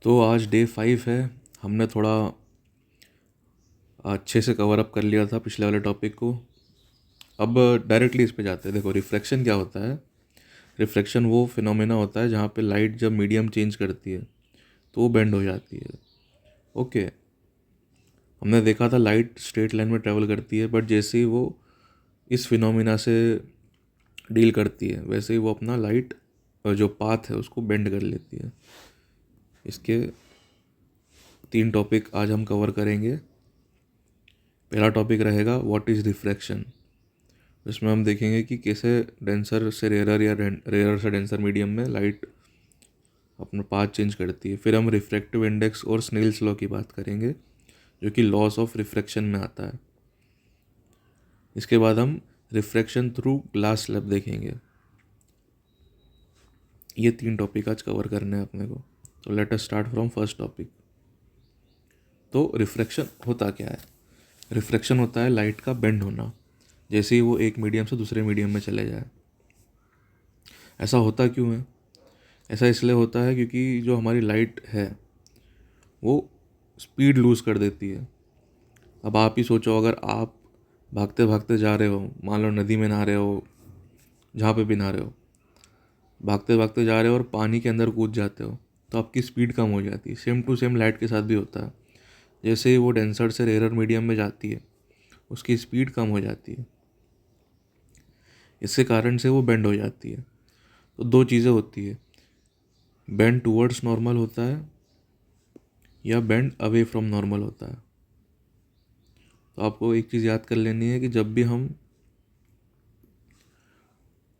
तो आज डे 5 है। हमने थोड़ा अच्छे से कवर अप कर लिया था पिछले वाले टॉपिक को। अब डायरेक्टली इस पे जाते हैं। देखो, रिफ्रैक्शन क्या होता है। रिफ्रैक्शन वो फिनोमेना होता है जहाँ पे लाइट जब मीडियम चेंज करती है तो वो बेंड हो जाती है। ओके, हमने देखा था लाइट स्ट्रेट लाइन में ट्रैवल करती है, बट जैसे ही वो इस फिनोमेना से डील करती है वैसे ही वो अपना लाइट जो पाथ है उसको बेंड कर लेती है। इसके 3 टॉपिक आज हम कवर करेंगे। पहला टॉपिक रहेगा व्हाट इज़ रिफ्रैक्शन। इसमें हम देखेंगे कि कैसे डेंसर से रेयर या रेयर से डेंसर मीडियम में लाइट अपना पाथ चेंज करती है। फिर हम रिफ्रैक्टिव इंडेक्स और स्नेल्स लॉ की बात करेंगे जो कि लॉस ऑफ रिफ्रैक्शन में आता है। इसके बाद हम रिफ्रैक्शन थ्रू ग्लास स्लैब देखेंगे। ये 3 टॉपिक आज कवर करने हैं अपने को। तो let us start from first topic. तो रिफ्रैक्शन होता क्या है। रिफ्रैक्शन होता है लाइट का बेंड होना, जैसे ही वो एक मीडियम से दूसरे मीडियम में चले जाए। ऐसा होता क्यों है? ऐसा इसलिए होता है क्योंकि जो हमारी लाइट है वो स्पीड लूज़ कर देती है। अब आप ही सोचो, अगर आप भागते भागते जा रहे हो, मान लो नदी में नहा रहे हो, जहाँ पे भी नहा रहे हो, भागते भागते जा रहे हो और पानी के अंदर कूद जाते हो तो आपकी स्पीड कम हो जाती है। सेम टू सेम लाइट के साथ भी होता है। जैसे ही वो डेंसर से रेयर मीडियम में जाती है उसकी स्पीड कम हो जाती है, इसके कारण से वो बेंड हो जाती है। तो 2 चीज़ें होती है, बेंड टूवर्ड्स नॉर्मल होता है या बेंड अवे फ्रॉम नॉर्मल होता है। तो आपको एक चीज़ याद कर लेनी है कि जब भी हम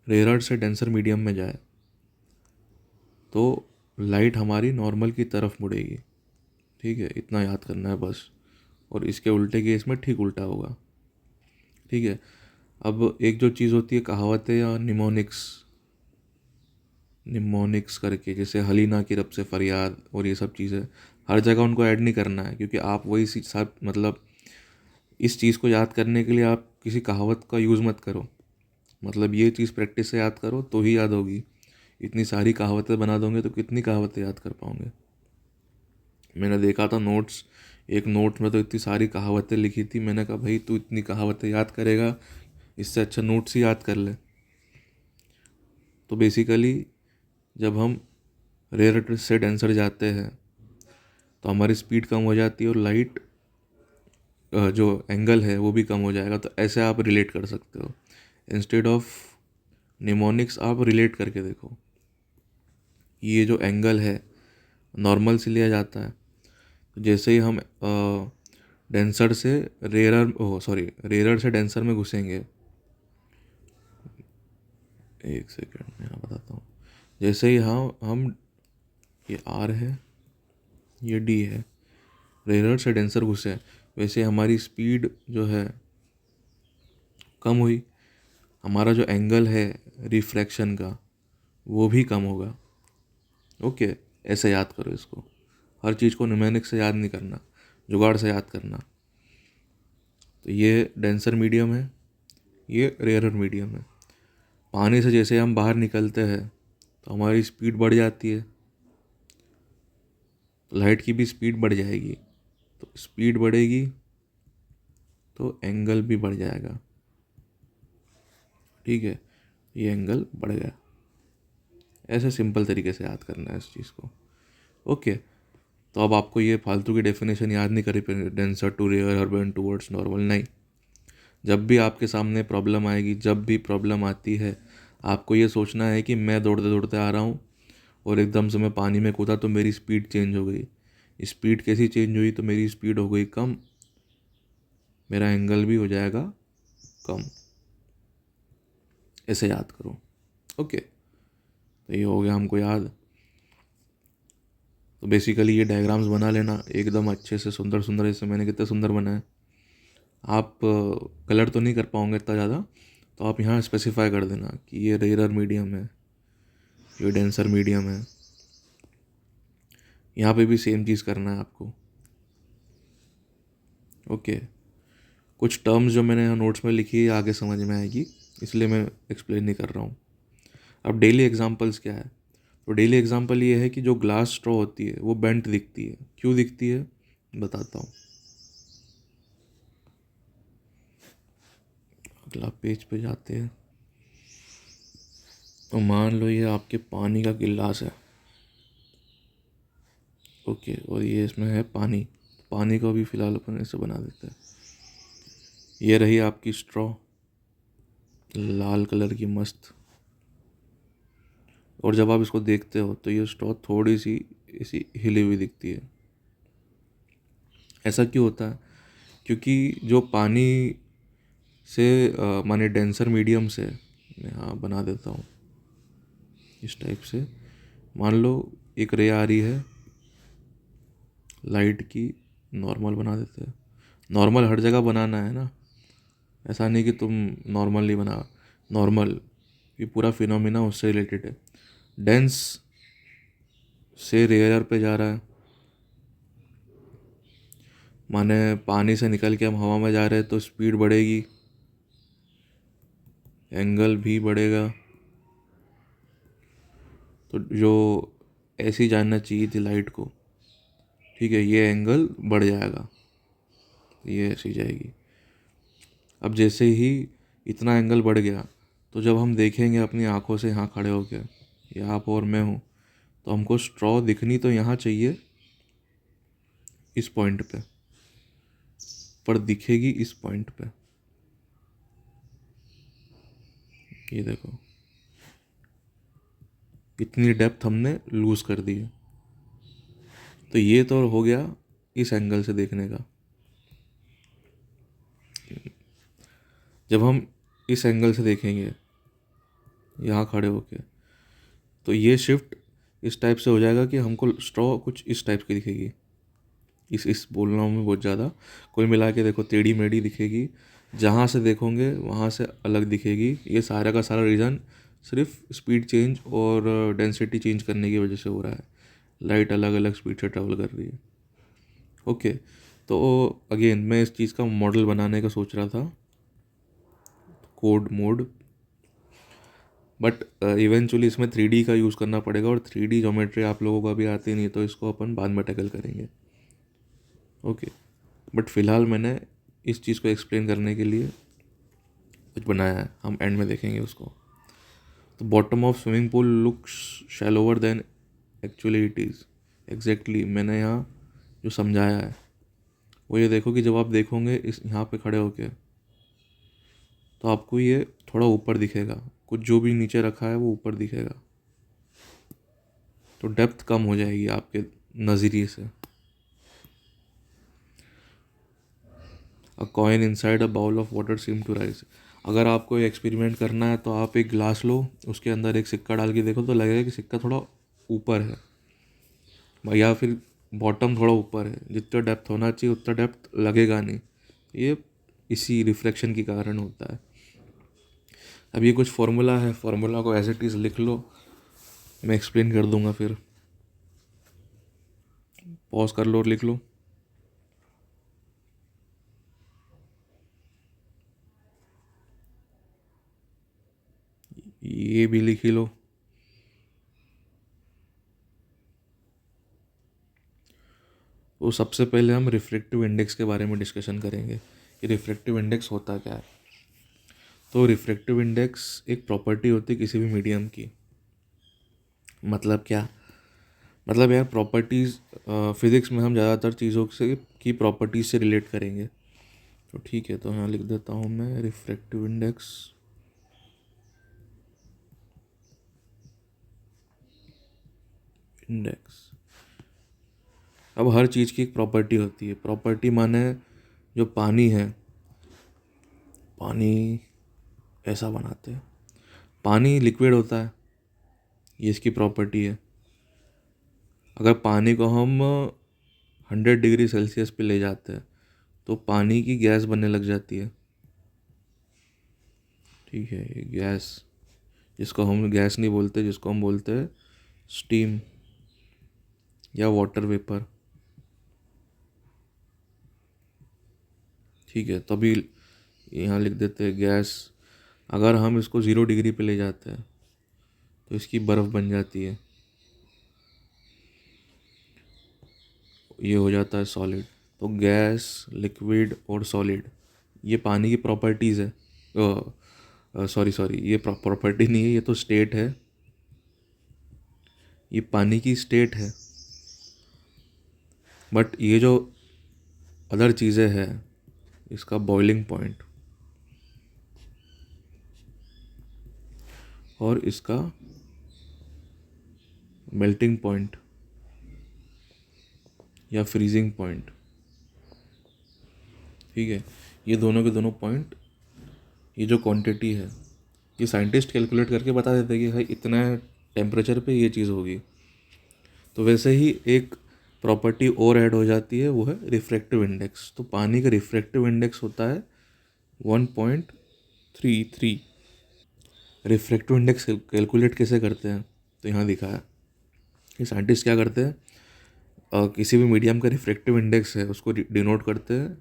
रेयर से डेंसर मीडियम में जाए तो लाइट हमारी नॉर्मल की तरफ मुड़ेगी। ठीक है, इतना याद करना है बस। और इसके उल्टे केस में ठीक उल्टा होगा। ठीक है। अब एक जो चीज़ होती है कहावतें या निमोनिक्स, निमोनिक्स करके, जैसे हलीना की रब से फरियाद और ये सब चीज़ें, हर जगह उनको ऐड नहीं करना है, क्योंकि आप वही साथ मतलब इस चीज़ को याद करने के लिए आप किसी कहावत का यूज़ मत करो। मतलब ये चीज़ प्रैक्टिस से याद करो तो ही याद होगी। इतनी सारी कहावतें बना दोगे तो कितनी कहावतें याद कर पाओगे। मैंने देखा था नोट्स, एक नोट में तो इतनी सारी कहावतें लिखी थी। मैंने कहा भाई तू इतनी कहावतें याद करेगा, इससे अच्छा नोट्स ही याद कर ले। तो बेसिकली जब हम रेयर से डेंसर जाते हैं तो हमारी स्पीड कम हो जाती है और लाइट जो एंगल है वो भी कम हो जाएगा। तो ऐसे आप रिलेट कर सकते हो। इंस्टेड ऑफ निमोनिक्स आप रिलेट करके देखो। ये जो एंगल है नॉर्मल से लिया जाता है। तो जैसे ही हम डेंसर से रेयर से डेंसर में घुसेंगे, एक सेकेंड मैं यहाँ बताता हूँ। जैसे ही हम ये आर है, ये डी है, रेयर से डेंसर घुसे, वैसे हमारी स्पीड जो है कम हुई। हमारा जो एंगल है रिफ्रैक्शन का वो भी कम होगा। ओके, ऐसे याद करो इसको। हर चीज़ को न्यूमेरिक से याद नहीं करना, जुगाड़ से याद करना। तो ये डेंसर मीडियम है, ये रेयर मीडियम है। पानी से जैसे हम बाहर निकलते हैं तो हमारी स्पीड बढ़ जाती है, तो लाइट की भी स्पीड बढ़ जाएगी। तो स्पीड बढ़ेगी तो एंगल भी बढ़ जाएगा। ठीक है, ये एंगल बढ़ गया। ऐसे सिंपल तरीके से याद करना है इस चीज़ को। ओके, तो अब आपको ये फालतू की डेफिनेशन याद नहीं करी, डेंसर टू रेयर और बेंड टूवर्ड्स नॉर्मल नहीं। जब भी आपके सामने प्रॉब्लम आएगी, जब भी प्रॉब्लम आती है, आपको ये सोचना है कि मैं दौड़ते दौड़ते आ रहा हूँ और एकदम से मैं पानी में कूदा तो मेरी स्पीड चेंज हो गई। स्पीड कैसी चेंज हुई? तो मेरी स्पीड हो गई कम, मेरा एंगल भी हो जाएगा कम। ऐसे याद करो। ओके, तो ये हो गया हमको याद। तो बेसिकली ये डायग्राम्स बना लेना एकदम अच्छे से, सुंदर सुंदर। जैसे मैंने कितने सुंदर बनाए। आप कलर तो नहीं कर पाओगे इतना ज़्यादा, तो आप यहाँ स्पेसिफाई कर देना कि ये रेयर मीडियम है, ये डेंसर मीडियम है। यहाँ पे भी सेम चीज़ करना है आपको। ओके, कुछ टर्म्स जो मैंने यहाँ नोट्स में लिखी है आगे समझ में आएगी, इसलिए मैं एक्सप्लेन नहीं कर रहा हूँ। अब डेली एग्जांपल्स क्या है? तो डेली एग्जांपल ये है कि जो ग्लास स्ट्रॉ होती है वो बेंट दिखती है। क्यों दिखती है बताता हूँ। अगला पेज पे जाते हैं। तो मान लो ये आपके पानी का गिलास है, ओके, और ये इसमें है पानी। पानी को भी फिलहाल अपन ऐसे बना देते हैं। ये रही आपकी स्ट्रॉ, लाल कलर की मस्त। और जब आप इसको देखते हो तो ये स्ट्रॉ थोड़ी सी ऐसी हिली हुई दिखती है। ऐसा क्यों होता है? क्योंकि जो पानी से माने डेंसर मीडियम से, मैं हाँ बना देता हूँ इस टाइप से। मान लो एक रे आ रही है लाइट की, नॉर्मल बना देते हैं। नॉर्मल हर जगह बनाना है ना, ऐसा नहीं कि तुम नॉर्मल नहीं बना। नॉर्मल ये पूरा फिनोमिना उससे रिलेटेड है। डेंस से रेयर पे जा रहा है, माने पानी से निकल के हम हवा में जा रहे हैं तो स्पीड बढ़ेगी, एंगल भी बढ़ेगा। तो जो ऐसी जानना चाहिए थी लाइट को, ठीक है, ये एंगल बढ़ जाएगा, ये ऐसी जाएगी। अब जैसे ही इतना एंगल बढ़ गया तो जब हम देखेंगे अपनी आंखों से यहाँ खड़े होकर, ये आप और मैं हूँ, तो हमको स्ट्रॉ दिखनी तो यहाँ चाहिए इस पॉइंट पे, पर दिखेगी इस पॉइंट पे। ये देखो इतनी डेप्थ हमने लूज कर दी है। तो ये तो हो गया इस एंगल से देखने का। जब हम इस एंगल से देखेंगे यहाँ खड़े होके, तो ये शिफ्ट इस टाइप से हो जाएगा कि हमको स्ट्रॉ कुछ इस टाइप की दिखेगी। इस बोल रहा हूँ मैं बहुत ज़्यादा। कुल मिला के देखो टेढ़ी मेढ़ी दिखेगी, जहाँ से देखोगे वहाँ से अलग दिखेगी। ये सारा का सारा रीज़न सिर्फ स्पीड चेंज और डेंसिटी चेंज करने की वजह से हो रहा है। लाइट अलग अलग स्पीड से ट्रेवल कर रही है। ओके, तो अगेन मैं इस चीज़ का मॉडल बनाने का सोच रहा था, कोड मोड, बट इवेंचुअली इसमें 3D का यूज़ करना पड़ेगा, और 3D ज्योमेट्री आप लोगों को अभी आती नहीं, तो इसको अपन बाद में टैकल करेंगे। ओके, बट फिलहाल मैंने इस चीज़ को एक्सप्लेन करने के लिए कुछ बनाया है, हम एंड में देखेंगे उसको। तो bottom of swimming pool looks shallower than actually it is. Exactly मैंने यहाँ जो समझाया है वो ये देखो कि जब आप देखोगे इस यहाँ पे खड़े होके, तो आपको ये थोड़ा ऊपर दिखेगा, कुछ जो भी नीचे रखा है वो ऊपर दिखेगा, तो डेप्थ कम हो जाएगी आपके नज़रिए से। A coin inside a bowl of water seem to rise. अगर आपको एक्सपेरिमेंट करना है तो आप एक ग्लास लो, उसके अंदर एक सिक्का डाल के देखो, तो लगेगा कि सिक्का थोड़ा ऊपर है, या फिर बॉटम थोड़ा ऊपर है। जितना डेप्थ होना चाहिए उतना डेप्थ लगेगा नहीं। ये इसी रिफ्लेक्शन के कारण होता है। अब ये कुछ फार्मूला है, फार्मूला को एज इट इज़ लिख लो, मैं एक्सप्लेन कर दूंगा, फिर पॉज कर लो और लिख लो। ये भी लिख ही लो। तो सबसे पहले हम रिफ्रैक्टिव इंडेक्स के बारे में डिस्कशन करेंगे कि रिफ्रैक्टिव इंडेक्स होता क्या है। तो रिफ्रैक्टिव इंडेक्स एक प्रॉपर्टी होती है किसी भी मीडियम की। मतलब क्या? मतलब यार प्रॉपर्टीज़, फिज़िक्स में हम ज़्यादातर चीज़ों से की प्रॉपर्टीज़ से रिलेट करेंगे। तो ठीक है, तो यहाँ लिख देता हूँ मैं रिफ्रैक्टिव इंडेक्स। इंडेक्स, अब हर चीज़ की एक प्रॉपर्टी होती है। प्रॉपर्टी माने जो पानी है, पानी ऐसा बनाते हैं, पानी लिक्विड होता है, ये इसकी प्रॉपर्टी है। अगर पानी को हम 100 डिग्री सेल्सियस पे ले जाते हैं तो पानी की गैस बनने लग जाती है। ठीक है, ये गैस, जिसको हम गैस नहीं बोलते, जिसको हम बोलते हैं स्टीम या वाटर वेपर। ठीक है, तो अभी यहाँ लिख देते हैं गैस। अगर हम इसको 0 डिग्री पे ले जाते हैं तो इसकी बर्फ़ बन जाती है। ये हो जाता है सॉलिड। तो गैस, लिक्विड और सॉलिड ये पानी की प्रॉपर्टीज़ है। सॉरी ये प्रॉपर्टी नहीं है, ये तो स्टेट है, ये पानी की स्टेट है। बट ये जो अदर चीज़ें हैं, इसका बॉइलिंग पॉइंट और इसका मेल्टिंग पॉइंट या फ्रीजिंग पॉइंट, ठीक है, ये दोनों के दोनों पॉइंट, ये जो क्वांटिटी है, ये साइंटिस्ट कैलकुलेट करके बता देते हैं कि भाई इतना टेम्परेचर पे ये चीज़ होगी। तो वैसे ही एक प्रॉपर्टी और ऐड हो जाती है, वो है रिफ्रैक्टिव इंडेक्स। तो पानी का रिफ्रैक्टिव इंडेक्स होता है 1.33। रिफ्रैक्टिव इंडेक्स कैलकुलेट कैसे करते हैं, तो यहाँ दिखा है कि साइंटिस्ट क्या करते हैं, किसी भी मीडियम का रिफ्रैक्टिव इंडेक्स है उसको डिनोट करते हैं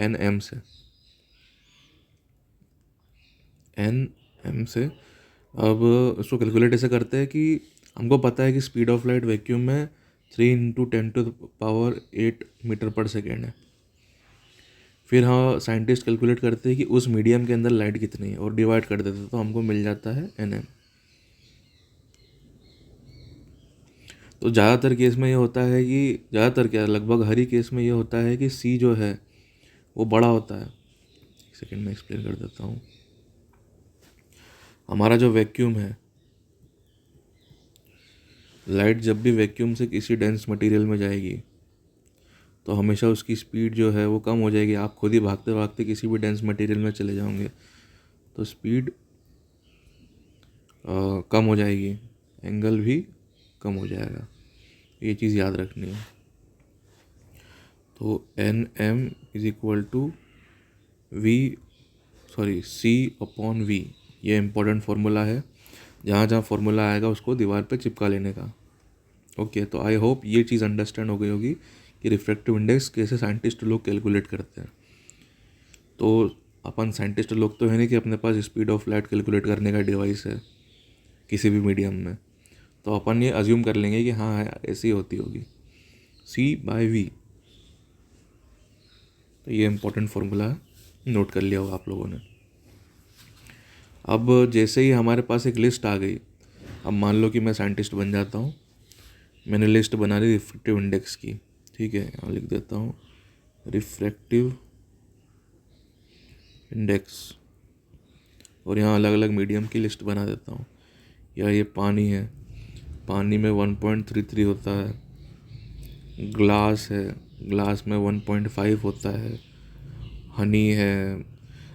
NM से। NM से अब उसको कैलकुलेट ऐसे करते हैं कि हमको पता है कि स्पीड ऑफ लाइट वैक्यूम में 3 × 10⁸ मीटर पर सेकेंड है। फिर हाँ साइंटिस्ट कैलकुलेट करते हैं कि उस मीडियम के अंदर लाइट कितनी है और डिवाइड कर देते हैं, तो हमको मिल जाता है NM। तो ज़्यादातर केस में ये होता है कि ज़्यादातर क्या, लगभग हर ही केस में ये होता है कि C जो है वो बड़ा होता है। एक सेकेंड में एक्सप्लेन कर देता हूँ। हमारा जो वैक्यूम है, लाइट जब भी वैक्यूम से किसी डेंस मटेरियल में जाएगी तो हमेशा उसकी स्पीड जो है वो कम हो जाएगी। आप खुद ही भागते भागते किसी भी डेंस मटेरियल में चले जाओगे तो स्पीड कम हो जाएगी, एंगल भी कम हो जाएगा, ये चीज़ याद रखनी है। तो NM is equal to C/V, ये इम्पोर्टेंट फार्मूला है। जहाँ जहाँ फार्मूला आएगा उसको दीवार पे चिपका लेने का। ओके, तो आई होप ये चीज़ अंडरस्टैंड हो गई होगी कि रिफ्रैक्टिव इंडेक्स कैसे साइंटिस्ट लोग कैलकुलेट करते हैं। तो अपन साइंटिस्ट लोग तो है नहीं कि अपने पास स्पीड ऑफ लाइट कैलकुलेट करने का डिवाइस है किसी भी मीडियम में, तो अपन ये अज्यूम कर लेंगे कि हाँ यार ऐसी होती होगी, C/V। तो ये इम्पोर्टेंट फार्मूला है, नोट कर लिया होगा आप लोगों ने। अब जैसे ही हमारे पास एक लिस्ट आ गई, अब मान लो कि मैं साइंटिस्ट बन जाता हूँ, मैंने लिस्ट बना ली रिफ्रैक्टिव इंडेक्स की, ठीक है, यहाँ लिख देता हूँ रिफ्रैक्टिव इंडेक्स, और यहाँ अलग अलग मीडियम की लिस्ट बना देता हूँ। या ये पानी है, पानी में 1.33 होता है, ग्लास है, ग्लास में 1.5 होता है, हनी है,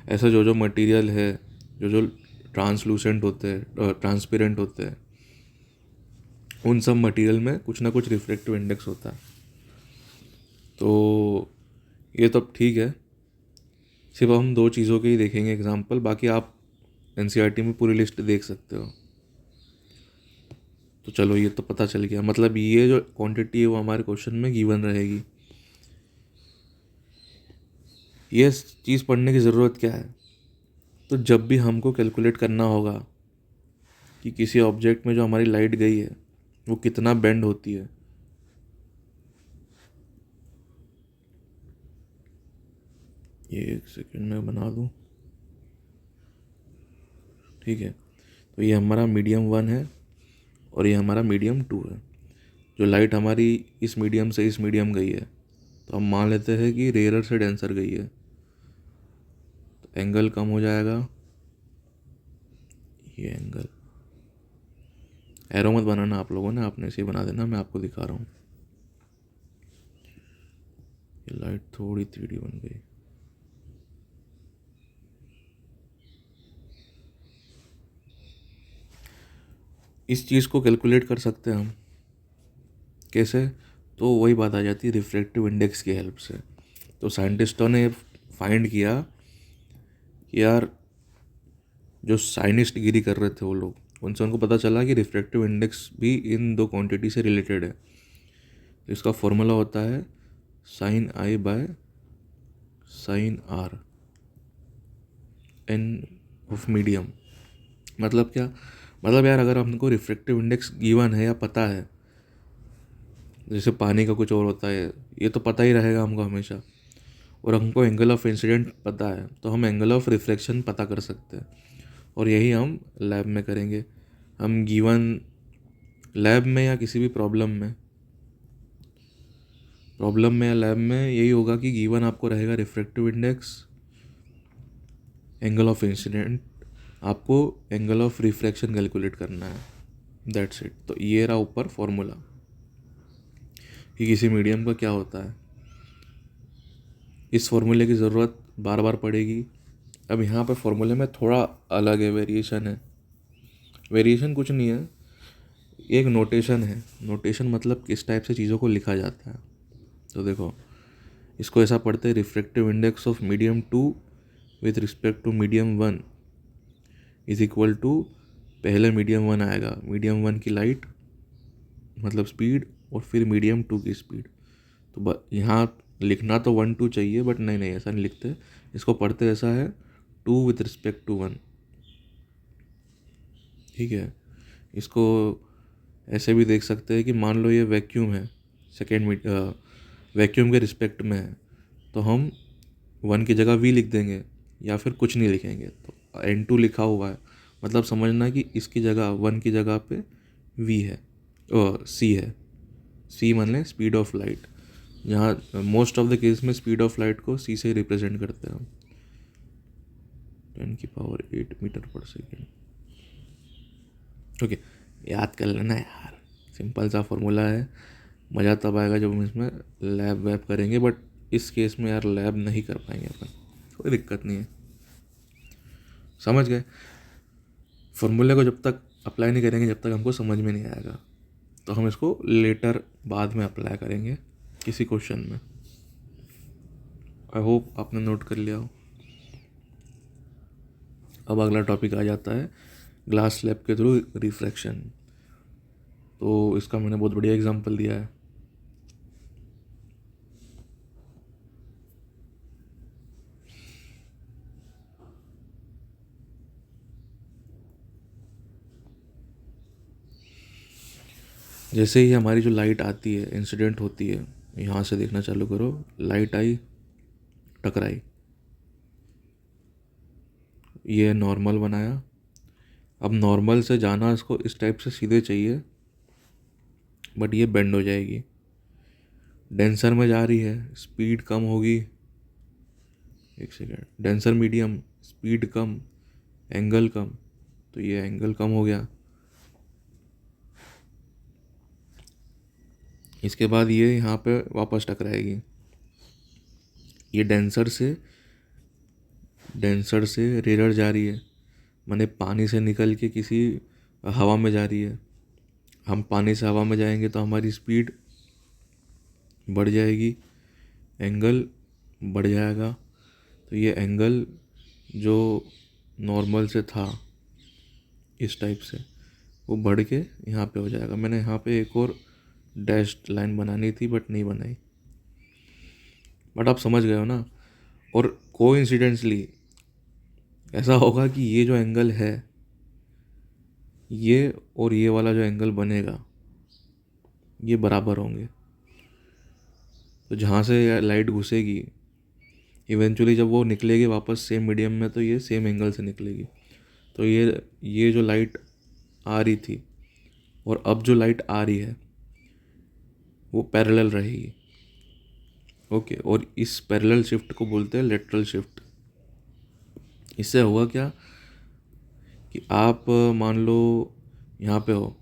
ऐसा जो जो मटेरियल है, जो जो ट्रांसलूसेंट होते हैं, ट्रांसपेरेंट होते हैं, उन सब मटेरियल में कुछ ना कुछ रिफ्रैक्टिव इंडेक्स होता है। तो ये तो ठीक है, सिर्फ हम दो चीज़ों के ही देखेंगे एग्जांपल, बाकी आप NCERT में पूरी लिस्ट देख सकते हो। तो चलो ये तो पता चल गया, मतलब ये जो क्वांटिटी है वो हमारे क्वेश्चन में गिवन रहेगी। ये चीज़ पढ़ने की ज़रूरत क्या है, तो जब भी हमको कैलकुलेट करना होगा कि किसी ऑब्जेक्ट में जो हमारी लाइट गई है वो कितना बेंड होती है, ये एक सेकंड में बना दूँ, ठीक है। तो ये हमारा मीडियम 1 है और ये हमारा मीडियम 2 है। जो लाइट हमारी इस मीडियम से इस मीडियम गई है, तो हम मान लेते हैं कि रेयर से डेंसर गई है, तो एंगल कम हो जाएगा। ये एंगल, एरो मत बनाना आप लोगों ने, आपने ऐसे ही बना देना, मैं आपको दिखा रहा हूँ। ये लाइट थोड़ी 3D बन गई। इस चीज़ को कैलकुलेट कर सकते हैं हम कैसे, तो वही बात आ जाती है रिफ्रैक्टिव इंडेक्स की हेल्प से। तो साइंटिस्टों ने फाइंड किया कि यार जो साइनिस्ट गिरी कर रहे थे वो लोग, उनसे उनको पता चला कि रिफ्रैक्टिव इंडेक्स भी इन दो क्वांटिटी से रिलेटेड है। तो इसका फॉर्मूला होता है sin I/sin R, N of medium. मतलब क्या, मतलब यार अगर हमको रिफ्रैक्टिव इंडेक्स गिवन है या पता है, जैसे पानी का कुछ और होता है, ये तो पता ही रहेगा हमको हमेशा। और हमको एंगल ऑफ इंसिडेंट पता है तो हम एंगल ऑफ रिफ्लेक्शन पता कर सकते हैं, और यही हम लैब में करेंगे। हम गिवन लैब में या किसी भी प्रॉब्लम में या लैब में यही होगा कि गिवन आपको रहेगा refractive index, angle of incident, आपको एंगल ऑफ रिफ्रैक्शन कैलकुलेट करना है, दैट्स इट। तो ये रहा ऊपर फॉर्मूला कि किसी मीडियम का क्या होता है। इस फॉर्मूले की ज़रूरत बार बार पड़ेगी। अब यहाँ पे फॉर्मूले में थोड़ा अलग है, वेरिएशन है। वेरिएशन कुछ नहीं है, एक नोटेशन है। नोटेशन मतलब किस टाइप से चीज़ों को लिखा जाता है। तो देखो, इसको ऐसा पढ़ते हैं, refractive index of medium 2 with respect to medium 1 is equal to, पहले मीडियम 1 आएगा, मीडियम 1 की लाइट मतलब स्पीड, और फिर मीडियम 2 की स्पीड। तो यहाँ लिखना तो 1 2 चाहिए, बट नहीं नहीं ऐसा नहीं लिखते, इसको पढ़ते ऐसा है 2 विथ रिस्पेक्ट टू 1, ठीक है। इसको ऐसे भी देख सकते हैं कि मान लो ये वैक्यूम है, सेकेंड वैक्यूम के रिस्पेक्ट में है, तो हम 1 की जगह वी लिख देंगे या फिर कुछ नहीं लिखेंगे। तो N2 लिखा हुआ है, मतलब समझना कि इसकी जगह 1 की जगह पे वी है, सी है। सी मान लें स्पीड ऑफ लाइट, जहाँ मोस्ट ऑफ द केस में स्पीड ऑफ लाइट को सी से रिप्रेजेंट करते हैं हम, 10⁸ मीटर पर सेकेंड। ओके, याद कर लेना यार, सिंपल सा फॉर्मूला है। मज़ा तब आएगा जब हम इसमें लैब वैब करेंगे, बट इस केस में यार लैब नहीं कर पाएंगे अपन, कोई दिक्कत नहीं है, समझ गए। फॉर्मूले को जब तक अप्लाई नहीं करेंगे जब तक हमको समझ में नहीं आएगा, तो हम इसको लेटर बाद में अप्लाई करेंगे किसी क्वेश्चन में। आई होप आपने नोट कर लिया हो। अब अगला टॉपिक आ जाता है ग्लास स्लैब के थ्रू रिफ्रैक्शन। तो इसका मैंने बहुत बढ़िया एग्जांपल दिया है। जैसे ही हमारी जो लाइट आती है, इंसिडेंट होती है, यहाँ से देखना चालू करो, लाइट आई, टकराई, ये नॉर्मल बनाया। अब नॉर्मल से जाना इसको इस टाइप से सीधे चाहिए, बट ये बेंड हो जाएगी। डेंसर में जा रही है, स्पीड कम होगी, एक सेकेंड, डेंसर मीडियम, स्पीड कम, एंगल कम, तो ये एंगल कम हो गया। इसके बाद ये यहाँ पे वापस टकराएगी। ये डेंसर से रेयर जा रही है, माने पानी से निकल के किसी हवा में जा रही है। हम पानी से हवा में जाएंगे तो हमारी स्पीड बढ़ जाएगी, एंगल बढ़ जाएगा। तो ये एंगल जो नॉर्मल से था इस टाइप से, वो बढ़ के यहाँ पे हो जाएगा। मैंने यहाँ पे एक और डैश्ड लाइन बनानी थी बट नहीं बनाई, बट आप समझ गए हो ना। और कोइंसिडेंटली ऐसा होगा कि ये जो एंगल है, ये और ये वाला जो एंगल बनेगा, ये बराबर होंगे। तो जहाँ से लाइट घुसेगी, इवेंचुअली जब वो निकलेगी वापस सेम मीडियम में, तो ये सेम एंगल से निकलेगी। तो ये जो लाइट आ रही थी और अब जो लाइट आ रही है वो पैरेलल रहेगी। ओके, और इस पैरेलल शिफ्ट को बोलते हैं लेटरल शिफ्ट। इससे होगा क्या कि आप मान लो यहाँ पे हो,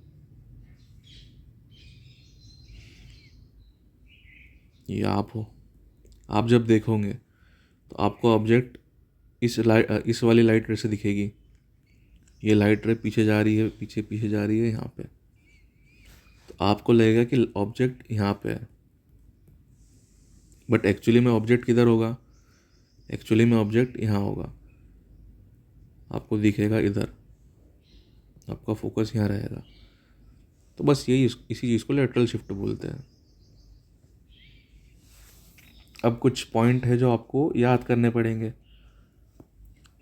ये आप हो, आप जब देखोगे तो आपको ऑब्जेक्ट इस वाली लाइट रे से दिखेगी। ये लाइट रे पीछे जा रही है, पीछे पीछे जा रही है यहाँ पे, तो आपको लगेगा कि ऑब्जेक्ट यहाँ पे है, बट एक्चुअली में ऑब्जेक्ट किधर होगा? एक्चुअली में ऑब्जेक्ट यहाँ होगा, आपको दिखेगा इधर, आपका फोकस यहाँ रहेगा। तो बस यही इसी चीज़ को लेटरल शिफ्ट बोलते हैं। अब कुछ पॉइंट है जो आपको याद करने पड़ेंगे।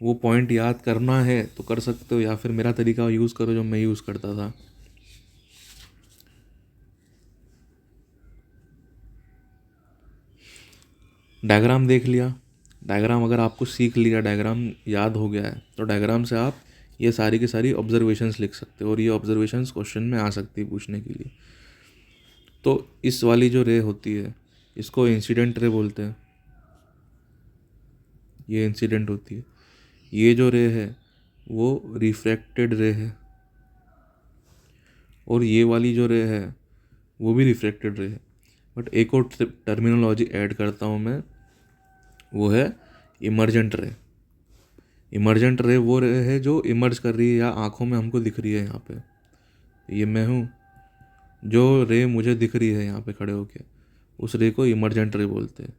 वो पॉइंट याद करना है तो कर सकते हो, या फिर मेरा तरीका यूज़ करो जो मैं यूज़ करता था। डायग्राम देख लिया, डायग्राम अगर आपको सीख लिया, डायग्राम याद हो गया है, तो डायग्राम से आप ये सारी की सारी ऑब्जर्वेशंस लिख सकते हो और ये ऑब्जर्वेशंस क्वेश्चन में आ सकती है पूछने के लिए। तो इस वाली जो रे होती है इसको इंसिडेंट रे बोलते हैं, ये इंसिडेंट होती है। ये जो रे है वो रिफ्रैक्टेड रे है, और ये वाली जो रे है वो भी रिफ्रैक्टेड रे है। बट एक और टर्मिनोलॉजी ऐड करता हूँ मैं, वो है इमर्जेंट रे। इमर्जेंट रे वो रे है जो इमर्ज कर रही है या आंखों में हमको दिख रही है। यहाँ पे ये मैं हूँ, जो रे मुझे दिख रही है यहाँ पे खड़े होके, उस रे को इमर्जेंट रे बोलते हैं।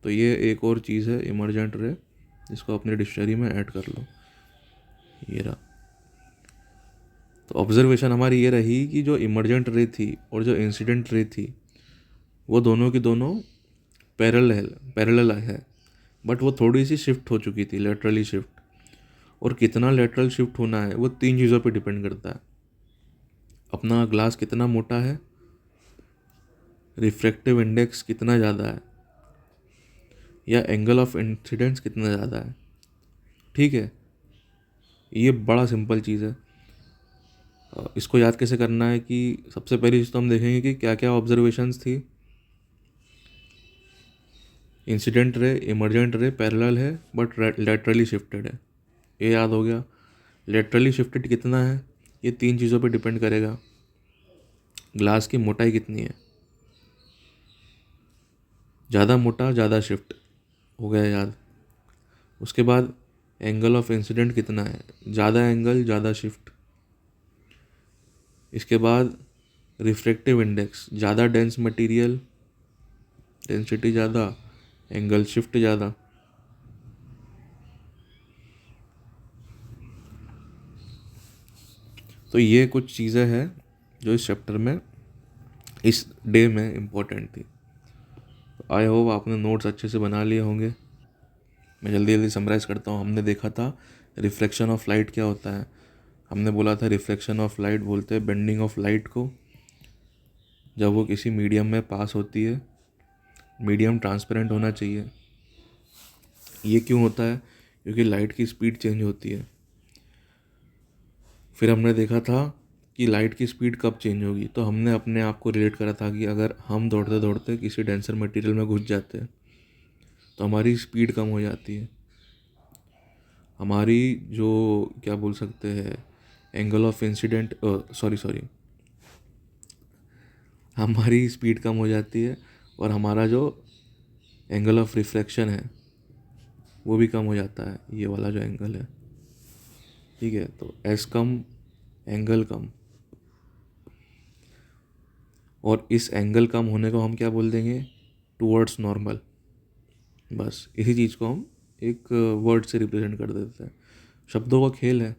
तो ये एक और चीज़ है इमर्जेंट रे, इसको अपने डिक्शनरी में ऐड कर लो। ये रहा। तो ऑब्जर्वेशन हमारी ये रही कि जो इमर्जेंट रे थी और जो इंसिडेंट रे थी वो दोनों की दोनों पैरेलल है, बट वो थोड़ी सी शिफ्ट हो चुकी थी, लेटरली शिफ्ट। और कितना लेटरल शिफ्ट होना है वो 3 चीज़ों पे डिपेंड करता है। अपना ग्लास कितना मोटा है, रिफ्रैक्टिव इंडेक्स कितना ज़्यादा है, या एंगल ऑफ इंसिडेंस कितना ज़्यादा है। ठीक है, ये बड़ा सिंपल चीज़ है। इसको याद कैसे करना है कि सबसे पहली चीज़ तो हम देखेंगे कि क्या क्या ऑब्जर्वेशंस थी। Incident ray, emergent ray parallel है बट लेटरली शिफ्टेड है, ये याद हो गया। लेटरली शिफ्टेड कितना है, ये 3 चीज़ों पे डिपेंड करेगा। ग्लास की मोटाई कितनी है, ज़्यादा मोटा ज़्यादा शिफ्ट, हो गया याद। उसके बाद एंगल ऑफ इंसिडेंट कितना है, ज़्यादा एंगल ज़्यादा शिफ्ट। इसके बाद रिफ्रैक्टिव इंडेक्स, ज़्यादा डेंस मटेरियल, डेंसिटी ज़्यादा, एंगल शिफ्ट ज़्यादा। तो ये कुछ चीज़ें हैं जो इस चैप्टर में, इस डे में इम्पोर्टेंट थी। आई होप आपने नोट्स अच्छे से बना लिए होंगे। मैं जल्दी जल्दी समराइज़ करता हूँ। हमने देखा था रिफ्लेक्शन ऑफ लाइट क्या होता है। हमने बोला था रिफ्लेक्शन ऑफ लाइट बोलते हैं बेंडिंग ऑफ लाइट को, जब वो किसी मीडियम में पास होती है। मीडियम ट्रांसपेरेंट होना चाहिए। ये क्यों होता है, क्योंकि लाइट की स्पीड चेंज होती है। फिर हमने देखा था कि लाइट की स्पीड कब चेंज होगी, तो हमने अपने आप को रिलेट करा था कि अगर हम दौड़ते दौड़ते किसी डेंसर मटेरियल में घुस जाते हैं तो हमारी स्पीड कम हो जाती है। हमारी जो क्या बोल सकते हैं एंगल ऑफ इंसिडेंट, सॉरी हमारी स्पीड कम हो जाती है और हमारा जो एंगल ऑफ रिफ्लेक्शन है वो भी कम हो जाता है, ये वाला जो एंगल है। ठीक है, तो एस कम एंगल कम, और इस एंगल कम होने को हम क्या बोल देंगे, टूवर्ड्स नॉर्मल। बस इसी चीज़ को हम एक वर्ड से रिप्रेजेंट कर देते हैं। शब्दों का खेल है।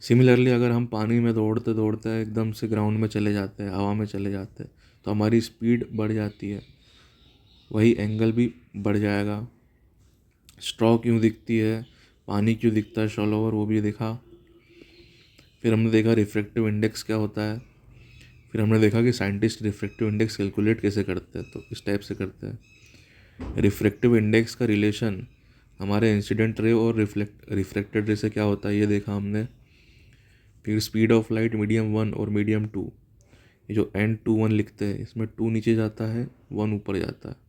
सिमिलरली अगर हम पानी में दौड़ते दौड़ते एकदम से ग्राउंड में चले जाते हैं, हवा में चले जाते हैं, तो हमारी स्पीड बढ़ जाती है, वही एंगल भी बढ़ जाएगा। स्ट्रॉ क्यों दिखती है, पानी क्यों दिखता है शॉलो ओवर, वो भी देखा। फिर हमने देखा रिफ्रैक्टिव इंडेक्स क्या होता है। फिर हमने देखा कि साइंटिस्ट रिफ्रैक्टिव इंडेक्स कैलकुलेट कैसे करते हैं, तो इस टाइप से करते हैं। रिफ्रैक्टिव इंडेक्स का रिलेशन हमारे इंसिडेंट रे और रिफ्लेक्टेड रे से क्या होता है, ये देखा हमने। फिर स्पीड ऑफ लाइट मीडियम 1 और मीडियम 2, ये जो N21 लिखते हैं इसमें 2 नीचे जाता है 1 ऊपर जाता है।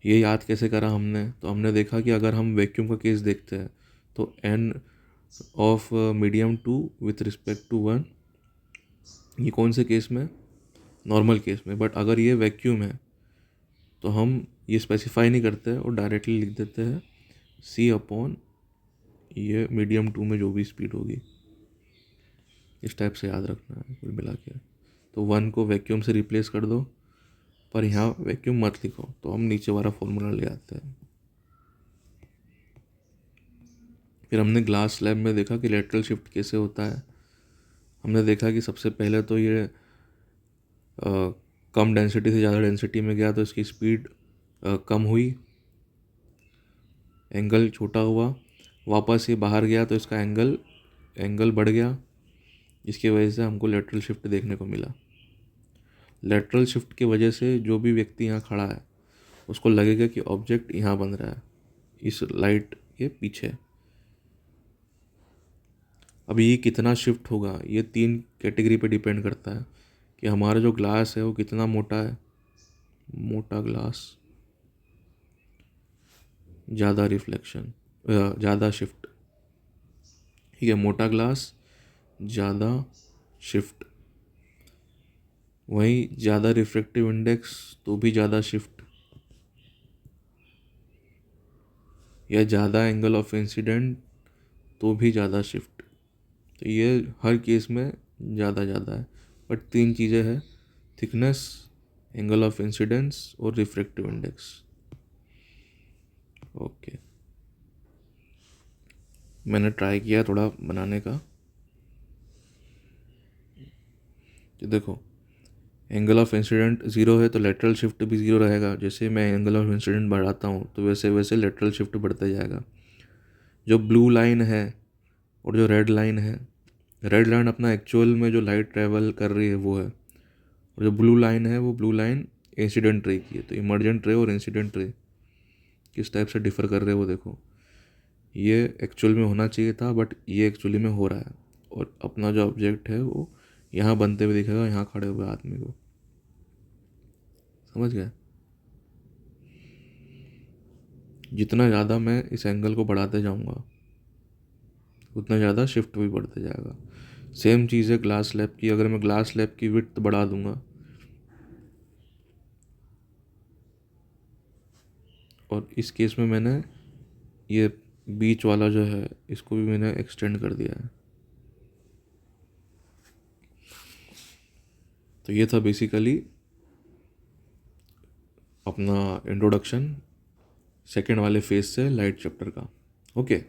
ये याद कैसे करा हमने, तो हमने देखा कि अगर हम वैक्यूम का केस देखते हैं तो N of medium 2 with respect to 1, ये कौन से केस में, नॉर्मल केस में। बट अगर ये वैक्यूम है तो हम ये स्पेसिफाई नहीं करते और डायरेक्टली लिख देते हैं C अपॉन ये मीडियम 2 में जो भी स्पीड होगी। इस टाइप से याद रखना है कुल मिला के। तो 1 को वैक्यूम से रिप्लेस कर दो, पर यहाँ वैक्यूम मत लिखो, तो हम नीचे वाला फॉर्मूला ले आते हैं। फिर हमने ग्लास स्लैब में देखा कि लेटरल शिफ्ट कैसे होता है। हमने देखा कि सबसे पहले तो ये कम डेंसिटी से ज़्यादा डेंसिटी में गया तो इसकी स्पीड कम हुई, एंगल छोटा हुआ। वापस ये बाहर गया तो इसका एंगल बढ़ गया, जिसकी वजह से हमको लेटरल शिफ्ट देखने को मिला। लेटरल शिफ्ट की वजह से जो भी व्यक्ति यहाँ खड़ा है उसको लगेगा कि ऑब्जेक्ट यहाँ बन रहा है, इस लाइट के पीछे। अब ये कितना शिफ्ट होगा, ये 3 कैटेगरी पे डिपेंड करता है कि हमारा जो ग्लास है वो कितना मोटा है। मोटा ग्लास, ज़्यादा रिफ्लेक्शन, ज़्यादा शिफ्ट। ठीक है, मोटा ग्लास, ज़्यादा शिफ्ट। वहीं ज़्यादा रिफ्रैक्टिव इंडेक्स तो भी ज़्यादा शिफ्ट, या ज़्यादा एंगल ऑफ इंसिडेंट तो भी ज़्यादा शिफ्ट। तो ये हर केस में ज़्यादा ज़्यादा है, बट 3 चीज़ें हैं: थिकनेस, एंगल ऑफ इंसिडेंस और रिफ्रैक्टिव इंडेक्स। ओके, मैंने ट्राई किया थोड़ा बनाने का। तो देखो, एंगल ऑफ इंसिडेंट 0 है तो लेटरल शिफ्ट भी 0 रहेगा। जैसे मैं एंगल ऑफ इंसिडेंट बढ़ाता हूँ तो वैसे वैसे लेटरल शिफ्ट बढ़ता जाएगा। जो ब्लू लाइन है और जो रेड लाइन है, रेड लाइन अपना एक्चुअल में जो लाइट ट्रैवल कर रही है वो है, और जो ब्लू लाइन है वो ब्लू लाइन इंसिडेंट रे की है। तो इमर्जेंट रे और इंसिडेंट रे किस टाइप से डिफ़र कर रहे हैं वो देखो। ये एक्चुअल में होना चाहिए था बट ये एक्चुअली में हो रहा है, और अपना जो ऑब्जेक्ट है वो यहाँ बनते हुए दिखेगा, यहाँ खड़े हुए आदमी को। समझ गए? जितना ज़्यादा मैं इस एंगल को बढ़ाते जाऊँगा उतना ज़्यादा शिफ्ट भी बढ़ते जाएगा। सेम चीज़ है ग्लास स्लैब की। अगर मैं ग्लास स्लैब की विड्थ बढ़ा दूंगा और इस केस में मैंने ये बीच वाला जो है इसको भी मैंने एक्सटेंड कर दिया है। तो ये था बेसिकली अपना इंट्रोडक्शन सेकेंड वाले फेज से लाइट चैप्टर का। ओके।